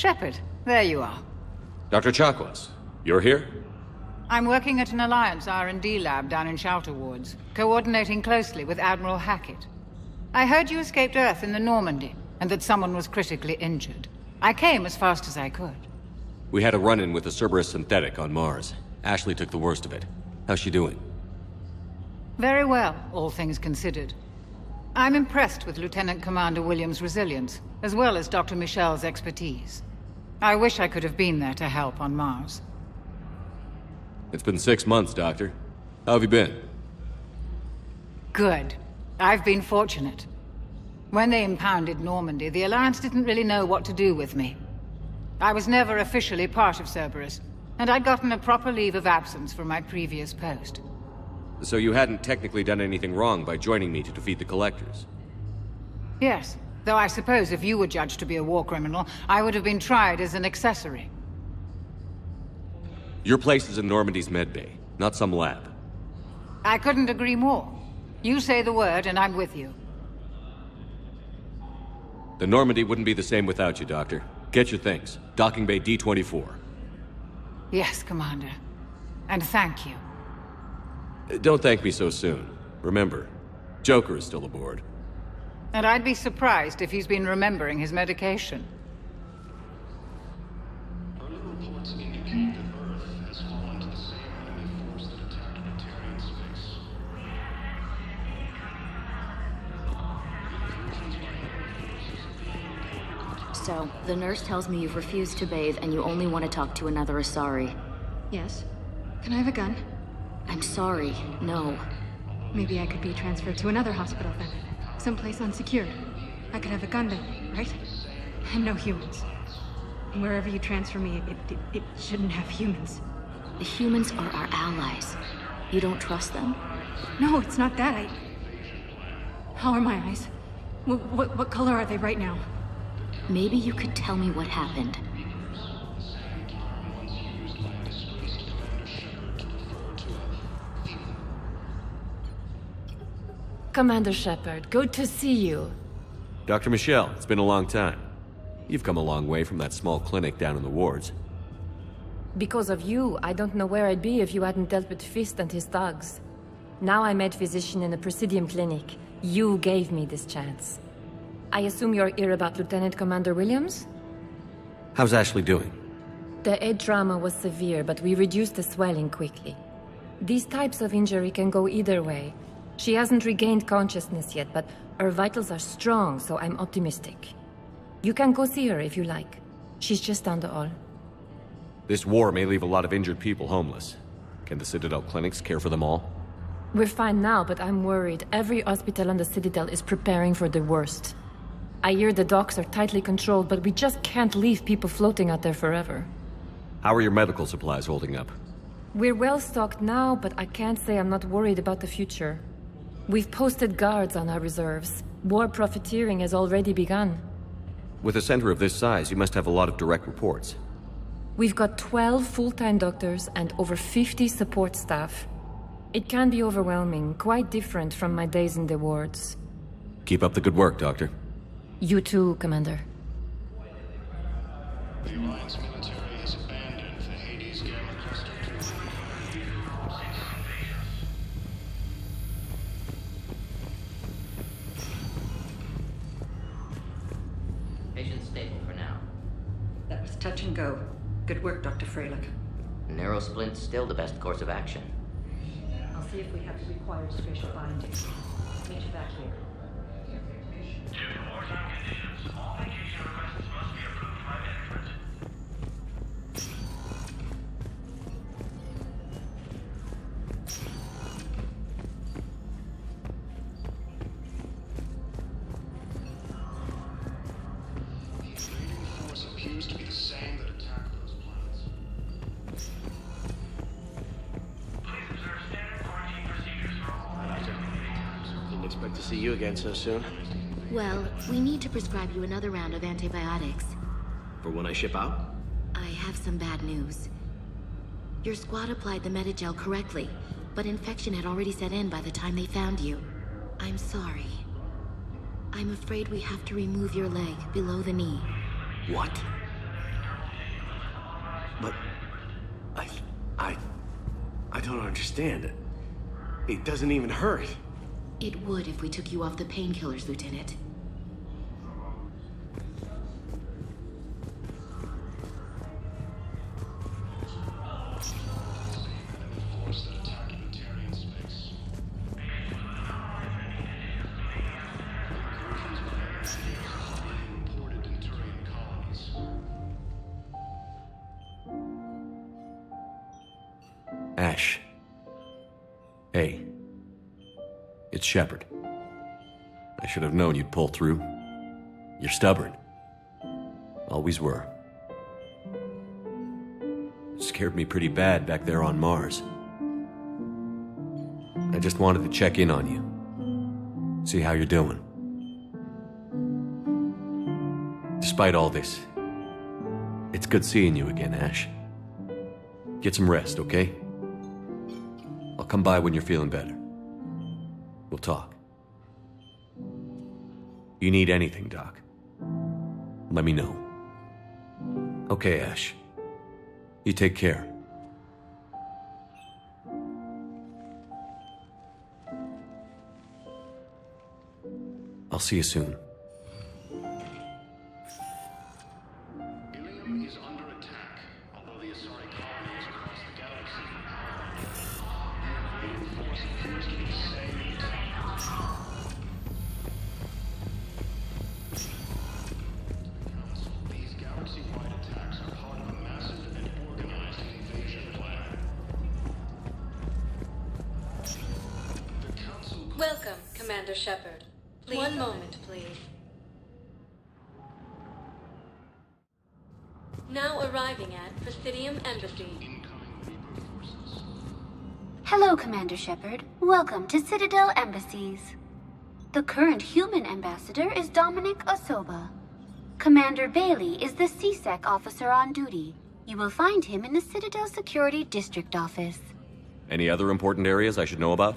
Shepard, there you are. Dr. Chakwas, you're here? I'm working at an Alliance R&D lab down in Shelter Wards, coordinating closely with Admiral Hackett. I heard you escaped Earth in the Normandy, and that someone was critically injured. I came as fast as I could. We had a run-in with a Cerberus synthetic on Mars. Ashley took the worst of it. How's she doing? Very well, all things considered. I'm impressed with Lieutenant Commander Williams' resilience, as well as Dr. Michel's expertise. I wish I could have been there to help on Mars. It's been 6 months, Doctor. How have you been? Good. I've been fortunate. When they impounded Normandy, the Alliance didn't really know what to do with me. I was never officially part of Cerberus, and I'd gotten a proper leave of absence from my previous post. So you hadn't technically done anything wrong by joining me to defeat the Collectors? Yes, though I suppose if you were judged to be a war criminal, I would have been tried as an accessory. Your place is in Normandy's medbay, not some lab. I couldn't agree more. You say the word and I'm with you. The Normandy wouldn't be the same without you, Doctor. Get your things. Docking Bay D-24. Yes, Commander. And thank you. Don't thank me so soon. Remember, Joker is still aboard. And I'd be surprised if he's been remembering his medication. Early reports indicate that Earth has fallen to the same enemy force that attacked Batarian space. So, the nurse tells me you've refused to bathe and you only want to talk to another Asari. Yes. Can I have a gun? I'm sorry, no. Maybe I could be transferred to another hospital then. Someplace unsecured. I could have a gun then, right? And no humans. Wherever you transfer me, it shouldn't have humans. The humans are our allies. You don't trust them? No, it's not that. How are my eyes? What color are they right now? Maybe you could tell me what happened. Commander Shepard, good to see you. Dr. Michel, it's been a long time. You've come a long way from that small clinic down in the wards. Because of you, I don't know where I'd be if you hadn't dealt with Fist and his thugs. Now I'm head physician in the Presidium Clinic. You gave me this chance. I assume you're here about Lieutenant Commander Williams? How's Ashley doing? The head trauma was severe, but we reduced the swelling quickly. These types of injury can go either way. She hasn't regained consciousness yet, but her vitals are strong, so I'm optimistic. You can go see her if you like. She's just down the hall. This war may leave a lot of injured people homeless. Can the Citadel clinics care for them all? We're fine now, but I'm worried. Every hospital on the Citadel is preparing for the worst. I hear the docks are tightly controlled, but we just can't leave people floating out there forever. How are your medical supplies holding up? We're well stocked now, but I can't say I'm not worried about the future. We've posted guards on our reserves. War profiteering has already begun. With a center of this size, you must have a lot of direct reports. We've got 12 full-time doctors and over 50 support staff. It can be overwhelming, quite different from my days in the wards. Keep up the good work, Doctor. You too, Commander. The Alliance military has abandoned the Hades Gamma Cluster 2. Patient stable for now. That was touch and go. Good work, Dr. Freilich. Narrow splint's still the best course of action. I'll see if we have the required spatial binding. Meet you back here. Due to wartime conditions, all vacation requests must be approved by management. The invading force appears to be the same that attacked those planets. Please observe standard quarantine procedures for all. Didn't expect to see you again so soon. Well, we need to prescribe you another round of antibiotics. For when I ship out? I have some bad news. Your squad applied the Medigel correctly, but infection had already set in by the time they found you. I'm sorry. I'm afraid we have to remove your leg below the knee. What? don't understand it. It doesn't even hurt. It would if we took you off the painkillers, Lieutenant. Force that attacked Batarian space. Reported in Turian colonies. Ash. Hey. It's Shepard. I should have known you'd pull through. You're stubborn. Always were. Scared me pretty bad back there on Mars. I just wanted to check in on you. See how you're doing. Despite all this, it's good seeing you again, Ash. Get some rest, okay? I'll come by when you're feeling better. We'll talk. You need anything, Doc, let me know. Okay, Ash. You take care. I'll see you soon. Ilium is under attack, although the Asari colony is across the galaxy. The invading force appears to be the same. Council, these galaxy-wide attacks are part of a massive and organized invasion plan. The Council... Welcome, Commander Shepard. One moment, please. Now arriving at Presidium Embassy. Hello, Commander Shepard. Welcome to Citadel Embassies. The current human ambassador is Dominic Osoba. Commander Bailey is the CSEC officer on duty. You will find him in the Citadel Security District office. Any other important areas I should know about?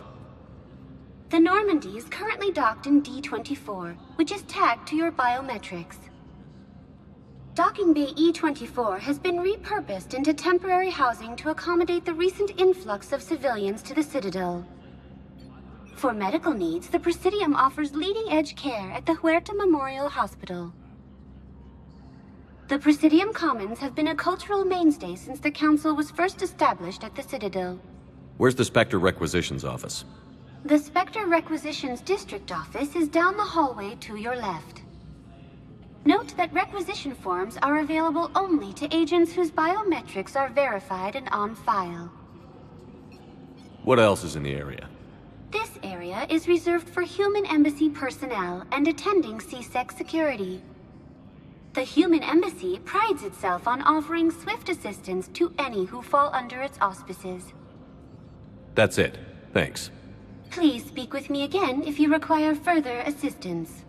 The Normandy is currently docked in D-24, which is tagged to your biometrics. Docking Bay E-24 has been repurposed into temporary housing to accommodate the recent influx of civilians to the Citadel. For medical needs, the Presidium offers leading-edge care at the Huerta Memorial Hospital. The Presidium Commons have been a cultural mainstay since the Council was first established at the Citadel. Where's the Spectre Requisitions office? The Spectre Requisitions District Office is down the hallway to your left. Note that requisition forms are available only to agents whose biometrics are verified and on file. What else is in the area? This area is reserved for human embassy personnel and attending CSEC security. The human embassy prides itself on offering swift assistance to any who fall under its auspices. That's it. Thanks. Please speak with me again if you require further assistance.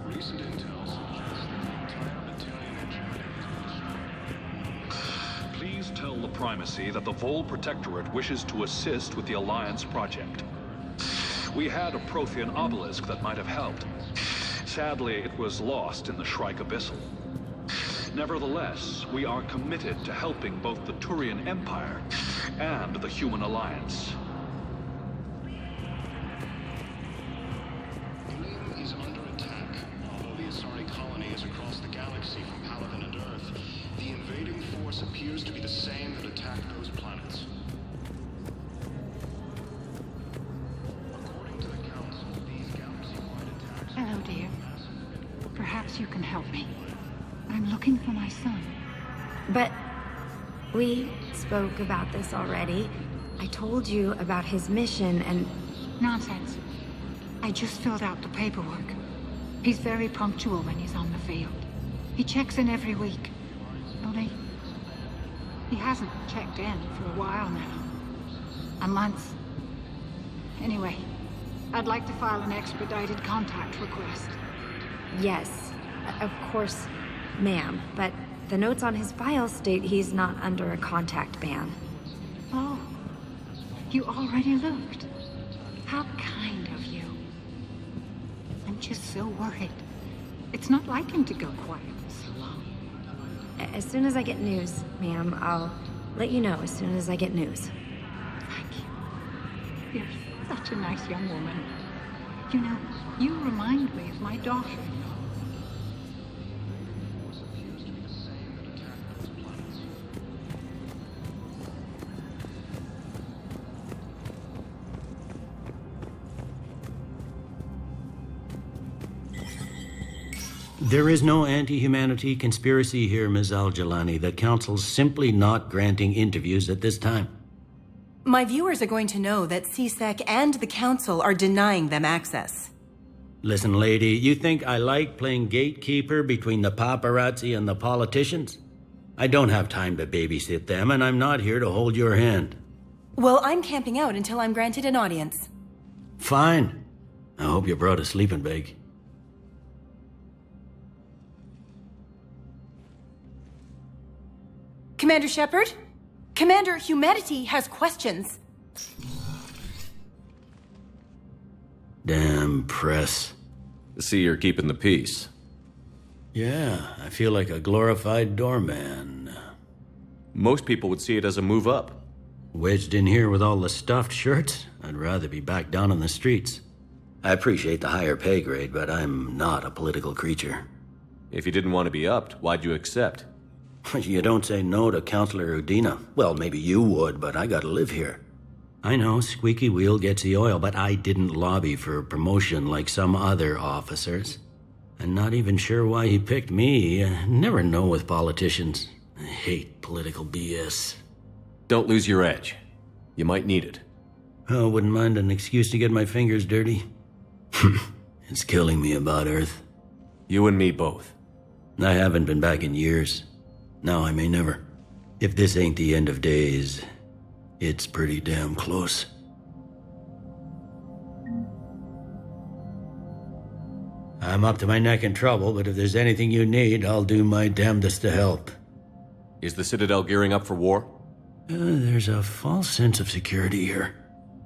Recent intel suggests that the entire Batarian engineering is destroyed. Please tell the Primacy that the Vol Protectorate wishes to assist with the Alliance project. We had a Prothean obelisk that might have helped. Sadly, it was lost in the Shrike Abyssal. Nevertheless, we are committed to helping both the Turian Empire and the Human Alliance. Ilium is under attack. Although the Asari colony is across the galaxy from Paladin and Earth, the invading force appears to be the same that attacked those planets. According to the Council, these galaxy-wide attacks... Hello, dear. Perhaps you can help me. I'm looking for my son. But we spoke about this already. I told you about his mission and... Nonsense. I just filled out the paperwork. He's very punctual when he's on the field. He checks in every week. Only, he hasn't checked in for a while now. A month. Anyway, I'd like to file an expedited contact request. Yes, of course, ma'am. But the notes on his file state he's not under a contact ban. Oh, you already looked. How kind of you. I'm just so worried. It's not like him to go quiet for so long. As soon as I get news, ma'am, I'll let you know as soon as I get news. You're such a nice young woman. You know, you remind me of my daughter-in-law. There is no anti-humanity conspiracy here, Ms. Al-Jalani. The Council's simply not granting interviews at this time. My viewers are going to know that CSEC and the Council are denying them access. Listen, lady, you think I like playing gatekeeper between the paparazzi and the politicians? I don't have time to babysit them, and I'm not here to hold your hand. Well, I'm camping out until I'm granted an audience. Fine. I hope you brought a sleeping bag. Commander Shepard? Commander, humanity has questions. Damn press. See, you're keeping the peace. Yeah, I feel like a glorified doorman. Most people would see it as a move up. Wedged in here with all the stuffed shirts, I'd rather be back down on the streets. I appreciate the higher pay grade, but I'm not a political creature. If you didn't want to be upped, why'd you accept? You don't say no to Counselor Udina. Well, maybe you would, but I gotta live here. I know, squeaky wheel gets the oil, but I didn't lobby for a promotion like some other officers. I'm not even sure why he picked me. I never know with politicians. I hate political BS. Don't lose your edge. You might need it. Oh, wouldn't mind an excuse to get my fingers dirty. It's killing me about Earth. You and me both. I haven't been back in years. Now I may never. If this ain't the end of days, it's pretty damn close. I'm up to my neck in trouble, but if there's anything you need, I'll do my damnedest to help. Is the Citadel gearing up for war? There's a false sense of security here.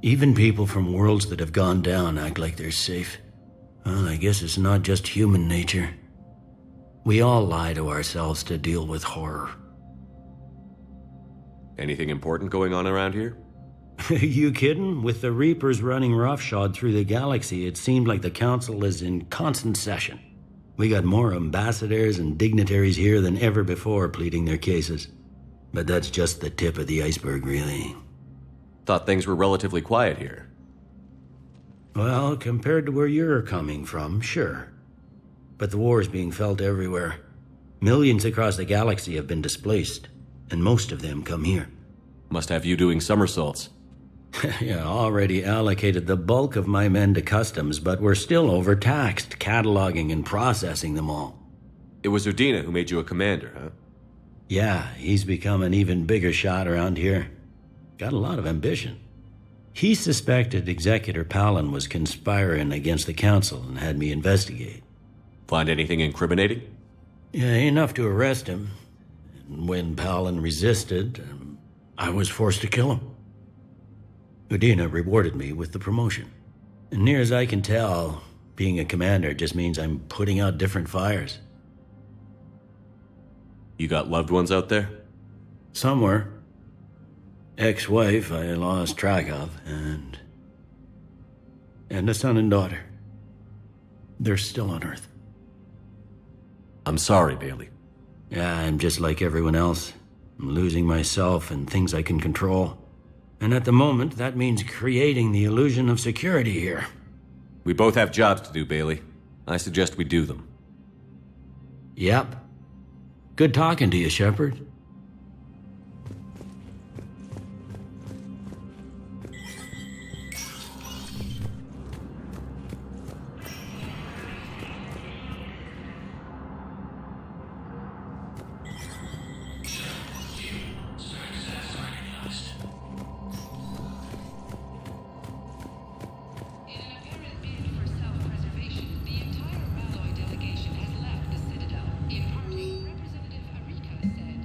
Even people from worlds that have gone down act like they're safe. Well, I guess it's not just human nature. We all lie to ourselves to deal with horror. Anything important going on around here? You kidding? With the Reapers running roughshod through the galaxy, it seemed like the Council is in constant session. We got more ambassadors and dignitaries here than ever before pleading their cases. But that's just the tip of the iceberg, really. Thought things were relatively quiet here. Well, compared to where you're coming from, sure. But the war is being felt everywhere. Millions across the galaxy have been displaced, and most of them come here. Must have you doing somersaults. Yeah, already allocated the bulk of my men to customs, but we're still overtaxed, cataloging and processing them all. It was Udina who made you a commander, huh? Yeah, he's become an even bigger shot around here. Got a lot of ambition. He suspected Executor Palin was conspiring against the Council and had me investigate. Find anything incriminating? Yeah, enough to arrest him. And when Palin resisted, I was forced to kill him. Udina rewarded me with the promotion. And near as I can tell, being a commander just means I'm putting out different fires. You got loved ones out there? Somewhere. Ex-wife I lost track of, and a son and daughter. They're still on Earth. I'm sorry, Bailey. Yeah, I'm just like everyone else. I'm losing myself and things I can control. And at the moment, that means creating the illusion of security here. We both have jobs to do, Bailey. I suggest we do them. Yep. Good talking to you, Shepard. Representative Arika said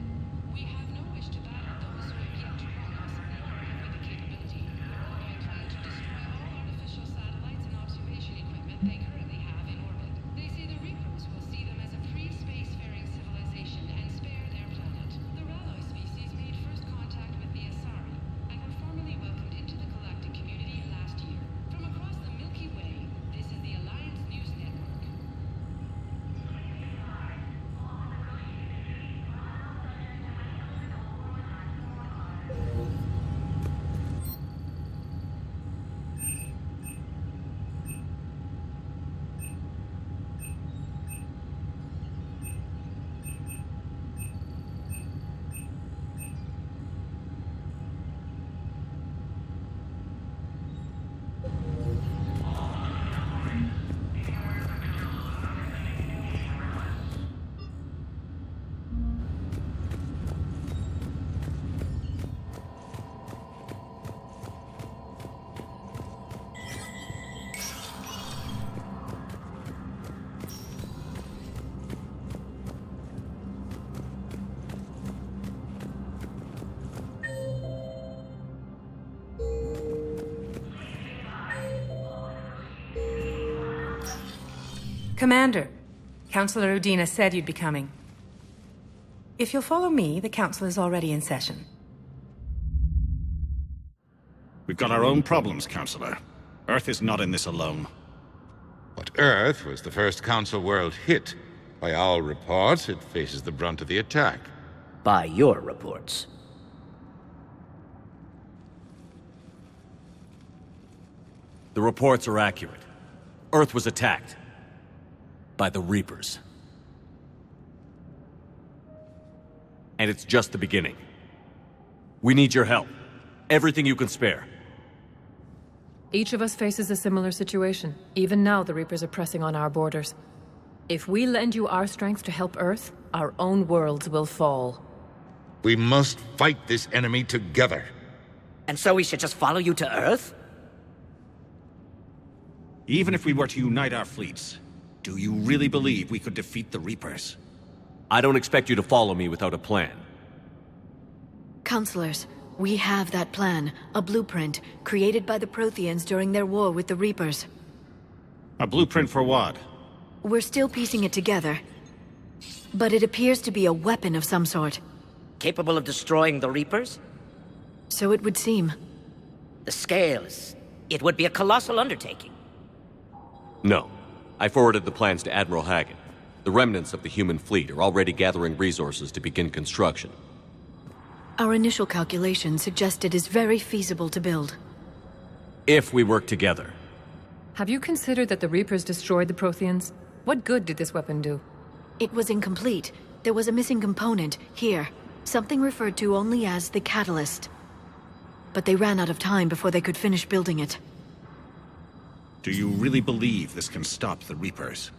Commander, Councilor Udina said you'd be coming. If you'll follow me, the council is already in session. We've got our own problems, Counselor. Earth is not in this alone. But Earth was the first Council world hit. By all reports, it faces the brunt of the attack. By your reports. The reports are accurate. Earth was attacked. By the Reapers. And it's just the beginning. We need your help. Everything you can spare. Each of us faces a similar situation. Even now, the Reapers are pressing on our borders. If we lend you our strength to help Earth, our own worlds will fall. We must fight this enemy together. And so we should just follow you to Earth? Even if we were to unite our fleets, do you really believe we could defeat the Reapers? I don't expect you to follow me without a plan. Counselors, we have that plan, a blueprint, created by the Protheans during their war with the Reapers. A blueprint for what? We're still piecing it together. But it appears to be a weapon of some sort. Capable of destroying the Reapers? So it would seem. The scales. It would be a colossal undertaking. No. I forwarded the plans to Admiral Hagen. The remnants of the human fleet are already gathering resources to begin construction. Our initial calculations suggest it is very feasible to build. If we work together. Have you considered that the Reapers destroyed the Protheans? What good did this weapon do? It was incomplete. There was a missing component, here. Something referred to only as the catalyst. But they ran out of time before they could finish building it. Do you really believe this can stop the Reapers?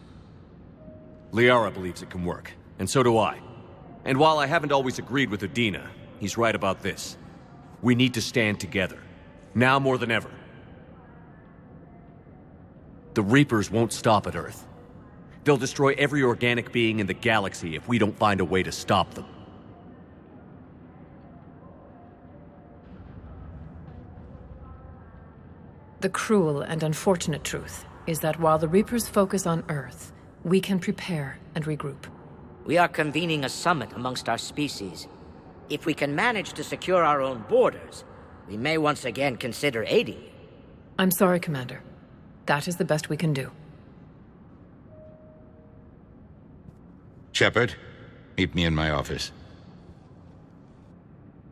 Liara believes it can work, and so do I. And while I haven't always agreed with Udina, he's right about this. We need to stand together. Now more than ever. The Reapers won't stop at Earth. They'll destroy every organic being in the galaxy if we don't find a way to stop them. The cruel and unfortunate truth is that while the Reapers focus on Earth, we can prepare and regroup. We are convening a summit amongst our species. If we can manage to secure our own borders, we may once again consider aiding you. I'm sorry, Commander. That is the best we can do. Shepard, meet me in my office.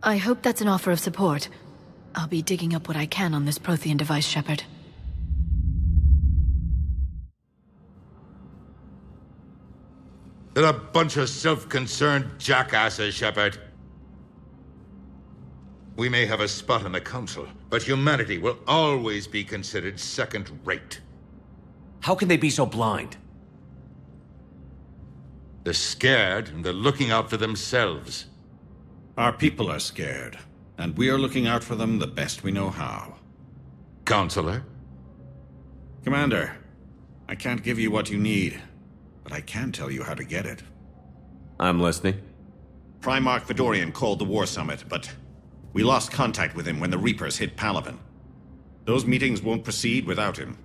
I hope that's an offer of support. I'll be digging up what I can on this Prothean device, Shepard. They're a bunch of self-concerned jackasses, Shepard. We may have a spot in the Council, but humanity will always be considered second-rate. How can they be so blind? They're scared, and they're looking out for themselves. Our people are scared, and we are looking out for them the best we know how. Counselor? Commander, I can't give you what you need, but I can tell you how to get it. I'm listening. Primarch Fedorian called the War Summit, but we lost contact with him when the Reapers hit Palaven. Those meetings won't proceed without him.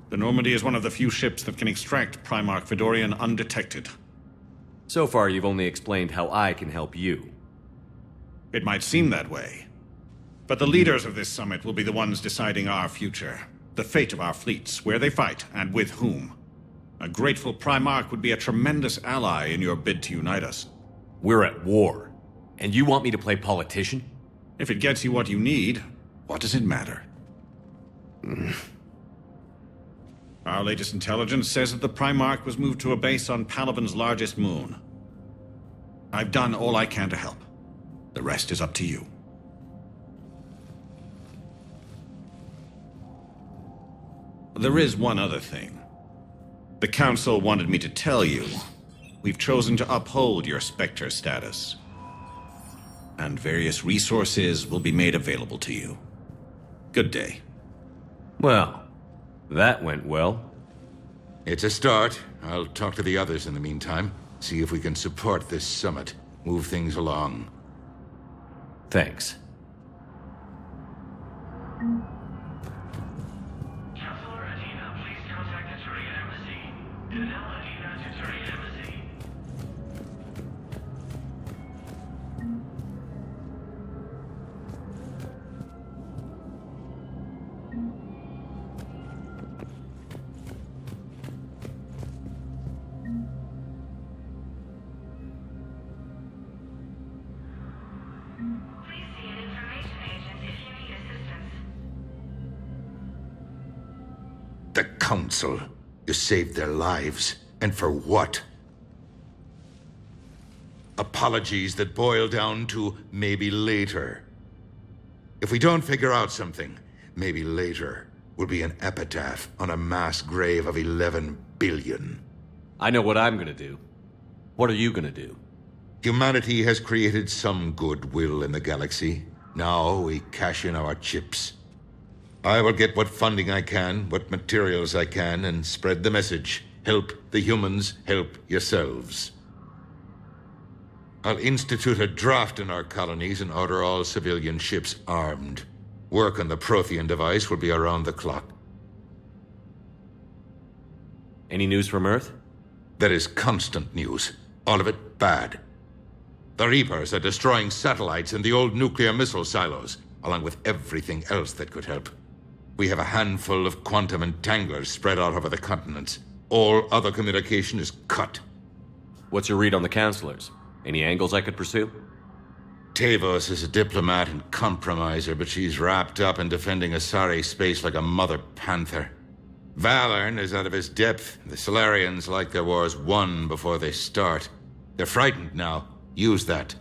The Normandy is one of the few ships that can extract Primarch Fedorian undetected. So far, you've only explained how I can help you. It might seem that way. But the leaders of this summit will be the ones deciding our future. The fate of our fleets, where they fight, and with whom. A grateful Primarch would be a tremendous ally in your bid to unite us. We're at war. And you want me to play politician? If it gets you what you need, what does it matter? Our latest intelligence says that the Primarch was moved to a base on Palaven's largest moon. I've done all I can to help. The rest is up to you. There is one other thing. The Council wanted me to tell you, we've chosen to uphold your Spectre status. And various resources will be made available to you. Good day. Well, that went well. It's a start. I'll talk to the others in the meantime. See if we can support this summit. Move things along. Thanks. Counselor Adina, please contact The Council. You saved their lives. And for what? Apologies that boil down to maybe later. If we don't figure out something, maybe later will be an epitaph on a mass grave of 11 billion. I know what I'm gonna do. What are you gonna do? Humanity has created some goodwill in the galaxy. Now we cash in our chips. I will get what funding I can, what materials I can, and spread the message. Help the humans, help yourselves. I'll institute a draft in our colonies and order all civilian ships armed. Work on the Prothean device will be around the clock. Any news from Earth? There is constant news. All of it bad. The Reapers are destroying satellites and the old nuclear missile silos, along with everything else that could help. We have a handful of quantum entanglers spread out over the continents. All other communication is cut. What's your read on the counselors? Any angles I could pursue? Tavos is a diplomat and compromiser, but she's wrapped up in defending Asari space like a mother panther. Valorn is out of his depth. The Solarians like their wars won before they start. They're frightened now. Use that.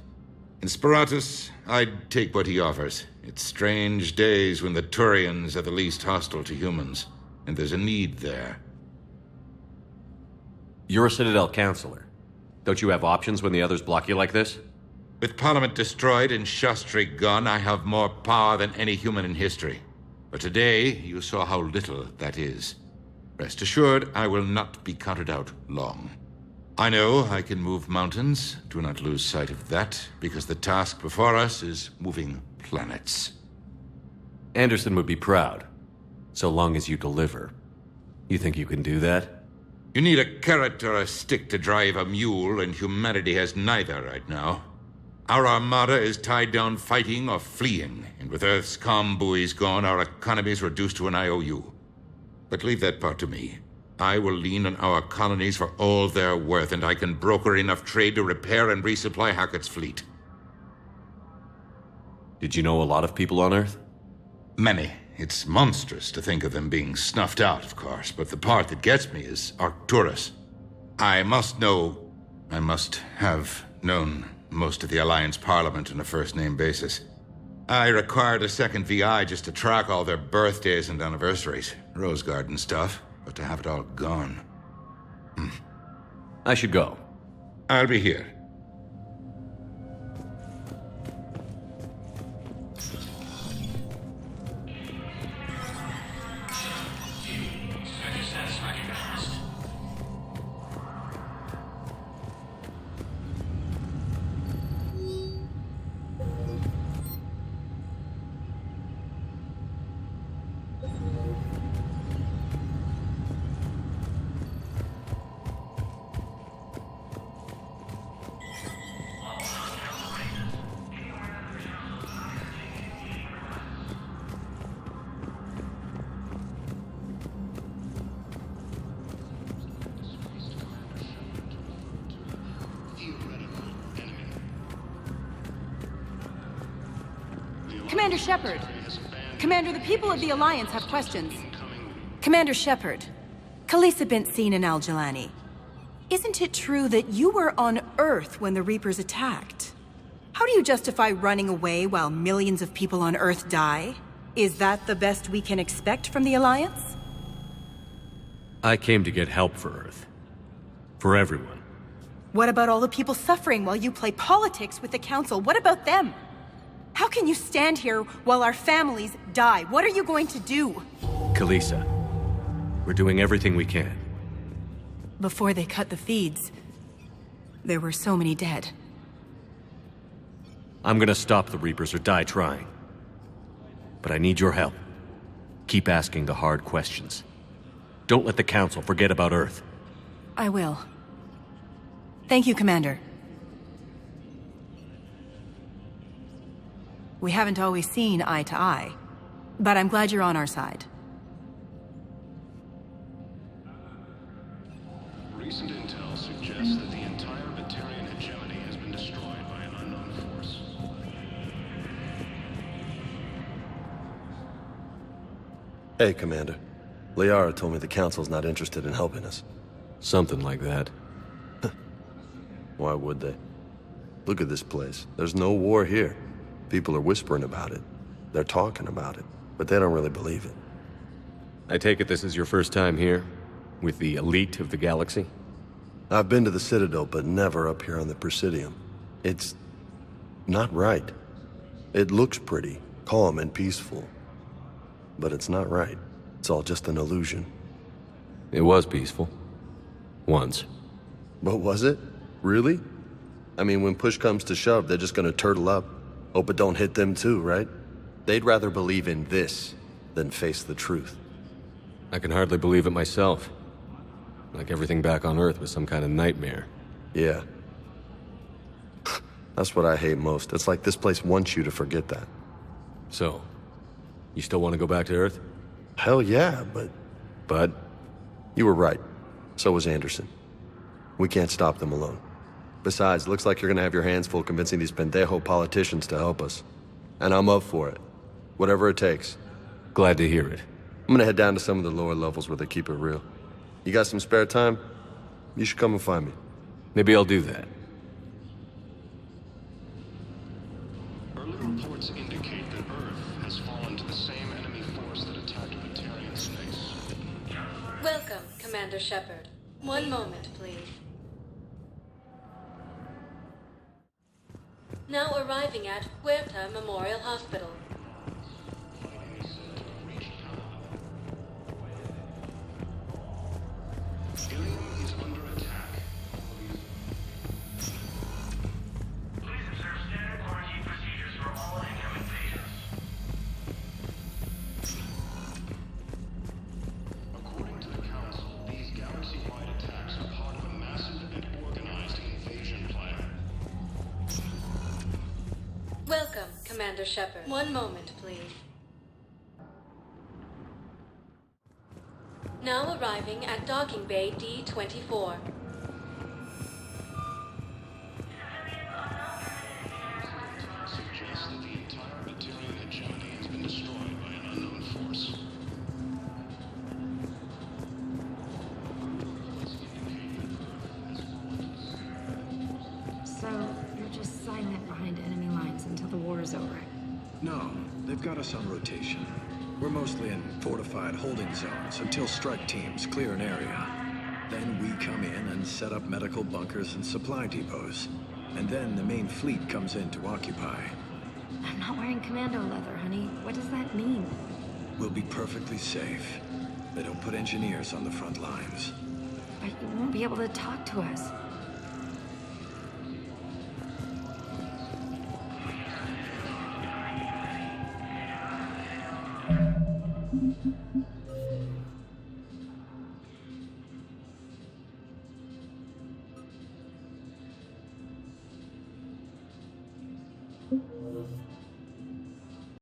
In Sparatus, I'd take what he offers. It's strange days when the Turians are the least hostile to humans, and there's a need there. You're a Citadel counselor. Don't you have options when the others block you like this? With Parliament destroyed and Shastri gone, I have more power than any human in history. But today, you saw how little that is. Rest assured, I will not be counted out long. I know I can move mountains. Do not lose sight of that, because the task before us is moving planets. Anderson would be proud, so long as you deliver. You think you can do that? You need a carrot or a stick to drive a mule, and humanity has neither right now. Our armada is tied down fighting or fleeing, and with Earth's comm buoys gone, our economy is reduced to an IOU. But leave that part to me. I will lean on our colonies for all they're worth, and I can broker enough trade to repair and resupply Hackett's fleet. Did you know a lot of people on Earth? Many. It's monstrous to think of them being snuffed out, of course, but the part that gets me is Arcturus. I must have known most of the Alliance Parliament on a first-name basis. I required a second VI just to track all their birthdays and anniversaries. Rose Garden stuff, but to have it all gone. I should go. I'll be here. Commander Shepard! Commander, the people of the Alliance have questions. Commander Shepard, Khaleesa bint seen in Al-Jalani. Isn't it true that you were on Earth when the Reapers attacked? How do you justify running away while millions of people on Earth die? Is that the best we can expect from the Alliance? I came to get help for Earth. For everyone. What about all the people suffering while you play politics with the Council? What about them? How can you stand here while our families die? What are you going to do? Khaleesa, we're doing everything we can. Before they cut the feeds, there were so many dead. I'm gonna stop the Reapers or die trying. But I need your help. Keep asking the hard questions. Don't let the Council forget about Earth. I will. Thank you, Commander. We haven't always seen eye to eye, but I'm glad you're on our side. Recent intel suggests that the entire Batarian hegemony has been destroyed by an unknown force. Hey, Commander. Liara told me the Council's not interested in helping us. Something like that. Why would they? Look at this place. There's no war here. People are whispering about it. They're talking about it, but they don't really believe it. I take it this is your first time here? With the elite of the galaxy? I've been to the Citadel, but never up here on the Presidium. It's not right. It looks pretty, calm and peaceful. But it's not right. It's all just an illusion. It was peaceful. Once. But was it? Really? I mean, when push comes to shove, they're just gonna turtle up. Hope it don't hit them too, right? They'd rather believe in this than face the truth. I can hardly believe it myself. Like everything back on Earth was some kind of nightmare. Yeah. That's what I hate most. It's like this place wants you to forget that. So, you still want to go back to Earth? Hell yeah, but... But? You were right. So was Anderson. We can't stop them alone. Besides, looks like you're gonna have your hands full convincing these pendejo politicians to help us. And I'm up for it. Whatever it takes. Glad to hear it. I'm gonna head down to some of the lower levels where they keep it real. You got some spare time? You should come and find me. Maybe I'll do that. Early reports indicate that Earth has fallen to the same enemy force that attacked Batarian space. Welcome, Commander Shepard. One moment, please. Now arriving at Huerta Memorial Hospital. Ilium is under attack. Please observe standard quarantine procedures for all incoming patients. According to the Council, these galaxy-wide attacks are part of a massive and organized invasion plan. Welcome, Commander Shepard. One moment, please. Now arriving at Docking Bay D-24. Suggests that the entire Batarian hegemony has been destroyed by an unknown force. So, you're just silent behind enemy lines until the war is over? No, they've got us on rotation. We're mostly in fortified holding zones until strike teams clear an area. Then we come in and set up medical bunkers and supply depots. And then the main fleet comes in to occupy. I'm not wearing commando leather, honey. What does that mean? We'll be perfectly safe. They don't put engineers on the front lines. But you won't be able to talk to us.